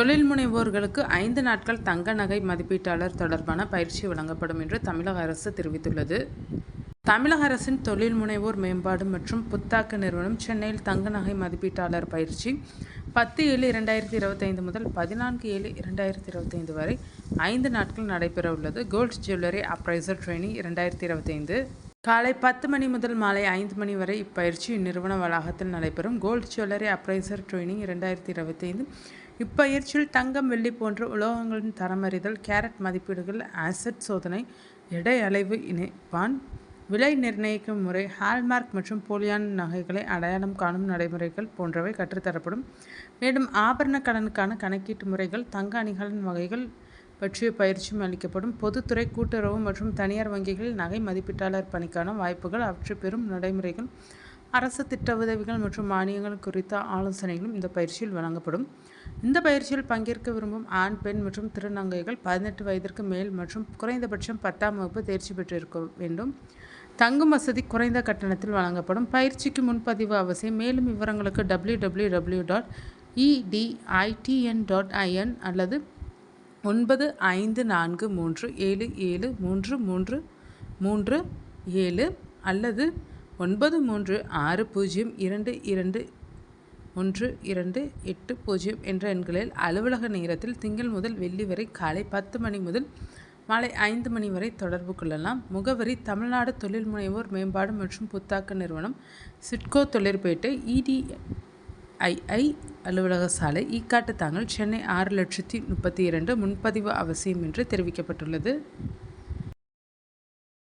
தொழில் முனைவோர்களுக்கு 5 நாட்கள் தங்க நகை மதிப்பீட்டாளர் தொடர்பான பயிற்சி வழங்கப்படும் என்று தமிழக அரசு தெரிவித்துள்ளது. தமிழக அரசின் தொழில் முனைவோர் மேம்பாடு மற்றும் புத்தாக்க நிறுவனம் சென்னையில் தங்க நகை மதிப்பீட்டாளர் பயிற்சி 10/7/2025 முதல் 14/7/2025 வரை 5 நாட்கள் நடைபெற உள்ளது. கோல்ட் ஜுவல்லரி அப்ரைசர் ட்ரெயினிங் 2025 காலை 10 மணி முதல் மாலை 5 மணி வரை இப்பயிற்சி இந்நிறுவன வளாகத்தில் நடைபெறும். கோல்ட் ஜுவல்லரி அப்ரைசர் ட்ரெயினிங் 2025 இப்பயிற்சியில் தங்கம், வெள்ளி போன்ற உலோகங்களின் தரமறிதல், கேரட் மதிப்பீடுகள், ஆசிட் சோதனை, எடை அளவு இணைப்பான், விலை நிர்ணயிக்கும் முறை, ஹால்மார்க் மற்றும் போலியான நகைகளை அடையாளம் காணும் நடைமுறைகள் போன்றவை கற்றுத்தரப்படும். மேலும் ஆபரண கடனுக்கான கணக்கீட்டு முறைகள், தங்க அணிகளின் வகைகள் பற்றிய பயிற்சியும் அளிக்கப்படும். பொதுத்துறை, கூட்டுறவு மற்றும் தனியார் வங்கிகளில் நகை மதிப்பீட்டாளர் பணிக்கான வாய்ப்புகள், அவற்றை பெறும் நடைமுறைகள், அரசு திட்ட உதவிகள் மற்றும் மானியங்கள் குறித்த ஆலோசனைகளும் இந்த பயிற்சியில் வழங்கப்படும். இந்த பயிற்சியில் பங்கேற்க விரும்பும் ஆண், பெண் மற்றும் திருநங்கைகள் 18 வயதிற்கு மேல் மற்றும் குறைந்தபட்சம் 10ஆம் வகுப்பு தேர்ச்சி பெற்றிருக்க வேண்டும். தங்கும் வசதி குறைந்த கட்டணத்தில் வழங்கப்படும். பயிற்சிக்கு முன்பதிவு அவசியம். மேலும் விவரங்களுக்கு www.editn.in அல்லது 9543773337 அல்லது 9360221280 என்ற எண்களில் அலுவலக நேரத்தில் திங்கள் முதல் வெள்ளி வரை காலை 10 மணி முதல் மாலை 5 மணி வரை தொடர்பு கொள்ளலாம். முகவரி: தமிழ்நாடு தொழில் முனைவோர் மேம்பாடு மற்றும் புத்தாக்க நிறுவனம், சிட்கோ, தொழிற்பேட்டை, EDII அலுவலக சாலை, ஈக்காட்டுத்தாங்கல், சென்னை 6,32,000. முன்பதிவு அவசியம் என்று தெரிவிக்கப்பட்டுள்ளது.